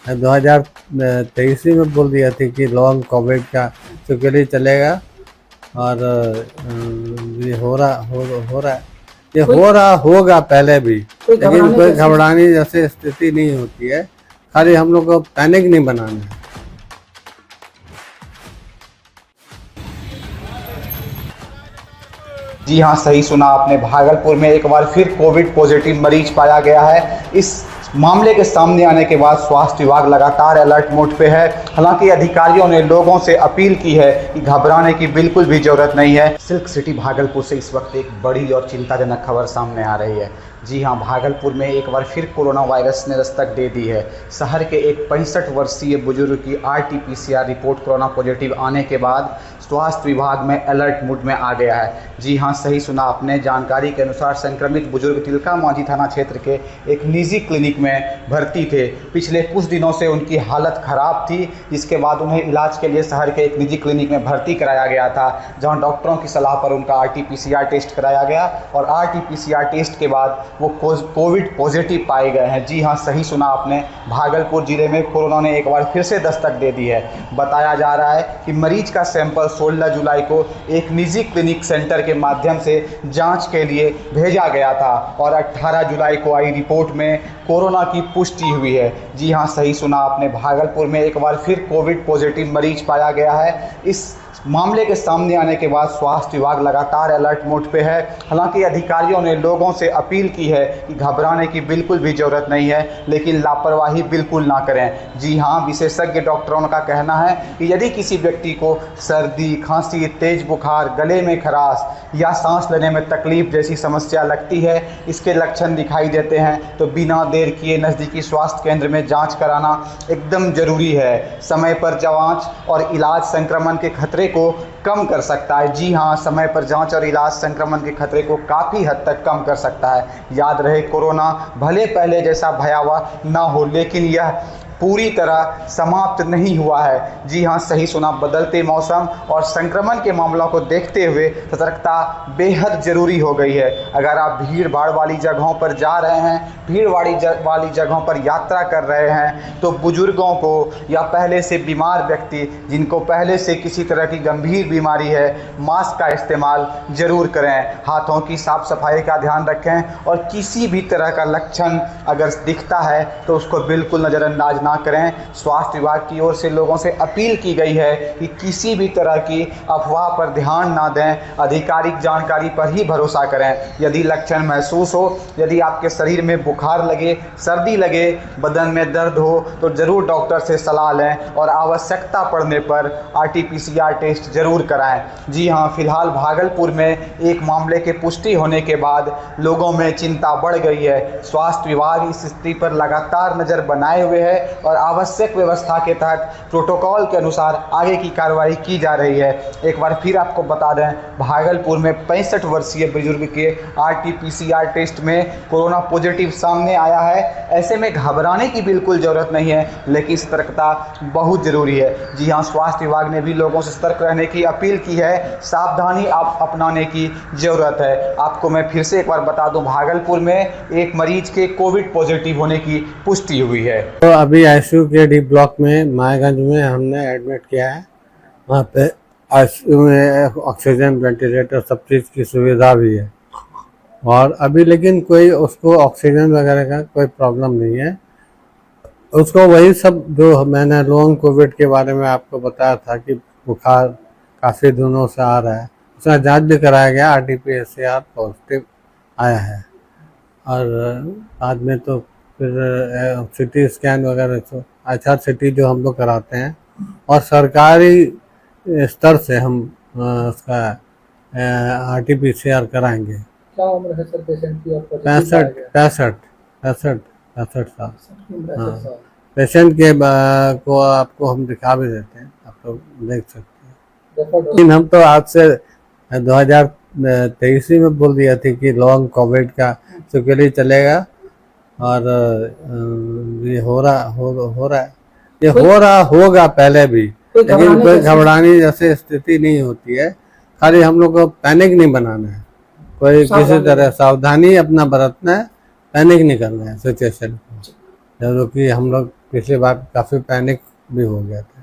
2023 में बोल दिया थी कि लॉन्ग कोविड का सिक्योरिटी चलेगा। और ये हो रहा है, ये कोई हो रहा होगा पहले भी, कोई लेकिन घबराने कोई जैसी घबराने जैसी स्थिति नहीं होती है। खाली हम लोग को पैनिक नहीं बनाना है। जी हाँ, सही सुना आपने। भागलपुर में एक बार फिर कोविड पॉजिटिव मरीज पाया गया है। इस मामले के सामने आने के बाद स्वास्थ्य विभाग लगातार अलर्ट मोड पे है। हालांकि अधिकारियों ने लोगों से अपील की है कि घबराने की बिल्कुल भी जरूरत नहीं है। सिल्क सिटी भागलपुर से इस वक्त एक बड़ी और चिंताजनक खबर सामने आ रही है। जी हाँ, भागलपुर में एक बार फिर कोरोना वायरस ने दस्तक दे दी है। शहर के एक 65 वर्षीय बुजुर्ग की RT-PCR रिपोर्ट कोरोना पॉजिटिव आने के बाद स्वास्थ्य विभाग में अलर्ट मोड में आ गया है। जी हाँ, सही सुना आपने। जानकारी के अनुसार संक्रमित बुजुर्ग तिलका मांझी थाना क्षेत्र के एक निजी क्लिनिक में भर्ती थे। पिछले कुछ दिनों से उनकी हालत खराब थी, जिसके बाद उन्हें इलाज के लिए शहर के एक निजी क्लिनिक में भर्ती कराया गया था, जहां डॉक्टरों की सलाह पर उनका RT-PCR टेस्ट कराया गया और RT-PCR टेस्ट के बाद वो कोविड पॉजिटिव पाए गए हैं। जी हाँ, सही सुना आपने। भागलपुर जिले में कोरोना ने एक बार फिर से दस्तक दे दी है। बताया जा रहा है कि मरीज का सैंपल 16 जुलाई को एक निजी क्लिनिक सेंटर के माध्यम से जांच के लिए भेजा गया था और 18 जुलाई को आई रिपोर्ट में कोरोना की पुष्टि हुई है। जी हाँ, सही सुना आपने। भागलपुर में एक बार फिर कोविड पॉजिटिव मरीज पाया गया है। इस मामले के सामने आने के बाद स्वास्थ्य विभाग लगातार अलर्ट मोड पे है। हालांकि अधिकारियों ने लोगों से अपील की है कि घबराने की बिल्कुल भी ज़रूरत नहीं है, लेकिन लापरवाही बिल्कुल ना करें। जी हाँ, विशेषज्ञ डॉक्टरों का कहना है कि यदि किसी व्यक्ति को सर्दी, खांसी, तेज बुखार, गले में खराश या सांस लेने में तकलीफ जैसी समस्या लगती है, इसके लक्षण दिखाई देते हैं, तो बिना देर किए नज़दीकी स्वास्थ्य केंद्र में जाँच कराना एकदम ज़रूरी है। समय पर जाँच और इलाज संक्रमण के खतरे को कम कर सकता है। जी हाँ, समय पर जांच और इलाज संक्रमण के खतरे को काफ़ी हद तक कम कर सकता है। याद रहे, कोरोना भले पहले जैसा भयावह ना हो, लेकिन यह पूरी तरह समाप्त नहीं हुआ है। जी हाँ, सही सुना। बदलते मौसम और संक्रमण के मामलों को देखते हुए सतर्कता बेहद ज़रूरी हो गई है। अगर आप भीड़ भाड़ वाली जगहों पर जा रहे हैं, भीड़ वाली जगहों पर यात्रा कर रहे हैं, तो बुजुर्गों को या पहले से बीमार व्यक्ति जिनको पहले से किसी तरह की गंभीर बीमारी है, मास्क का इस्तेमाल ज़रूर करें। हाथों की साफ सफाई का ध्यान रखें और किसी भी तरह का लक्षण अगर दिखता है तो उसको बिल्कुल नज़रअंदाज ना करें। स्वास्थ्य विभाग की ओर से लोगों से अपील की गई है कि किसी भी तरह की अफवाह पर ध्यान ना दें, आधिकारिक जानकारी पर ही भरोसा करें। यदि लक्षण महसूस हो, यदि आपके शरीर में बुखार लगे, सर्दी लगे, बदन में दर्द हो, तो ज़रूर डॉक्टर से सलाह लें और आवश्यकता पड़ने पर RT-PCR टेस्ट ज़रूर कराएं। जी हाँ, फिलहाल भागलपुर में एक मामले के पुष्टि होने के बाद लोगों में चिंता बढ़ गई है। स्वास्थ्य विभाग इस स्थिति पर लगातार नज़र बनाए हुए है और आवश्यक व्यवस्था के तहत प्रोटोकॉल के अनुसार आगे की कार्रवाई की जा रही है। एक बार फिर आपको बता दें, भागलपुर में 65 वर्षीय बुजुर्ग के RT-PCR टेस्ट में कोरोना पॉजिटिव सामने आया है। ऐसे में घबराने की बिल्कुल ज़रूरत नहीं है, लेकिन सतर्कता बहुत ज़रूरी है। जी हाँ, स्वास्थ्य विभाग ने भी लोगों से सतर्क रहने की अपील की है। सावधानी आप अपनाने की ज़रूरत है। आपको मैं फिर से एक बार बता दूं, भागलपुर में एक मरीज के कोविड पॉजिटिव होने की पुष्टि हुई है। तो अभी ICU के D ब्लॉक में मायागंज में हमने एडमिट किया है। वहाँ पे ICU में ऑक्सीजन, वेंटिलेटर, सब चीज़ की सुविधा भी है। और अभी लेकिन कोई उसको ऑक्सीजन वगैरह का कोई प्रॉब्लम नहीं है। उसको वही सब जो मैंने लॉन्ग कोविड के बारे में आपको बताया था कि बुखार काफ़ी दिनों से आ रहा है, उसका जांच भी कराया गया, RT-PCR पॉजिटिव आया है। और बाद में तो फिर CT स्कैन वगैरह तो HRCT जो हम लोग कराते हैं, और सरकारी स्तर से हम उसका RT-PCR कराएंगे। क्या उम्र है सर पेशेंट की? आपका 65 साल। हाँ, पेशेंट के को आपको हम दिखा भी देते हैं, आप लोग देख सकते हैं। लेकिन हम तो आज से 2023 में बोल दिया थी कि लॉन्ग कोविड का सिक्योरिटी चलेगा। और ये हो रहा है, ये हो रहा होगा पहले भी, लेकिन कोई घबराने जैसी स्थिति नहीं होती है। खाली हम लोग को पैनिक नहीं बनाना है, कोई किसी तरह सावधानी अपना बरतना है, पैनिक नहीं करना है सिचुएशन को। जब कि हम लोग पिछली बार काफ़ी पैनिक भी हो गया था।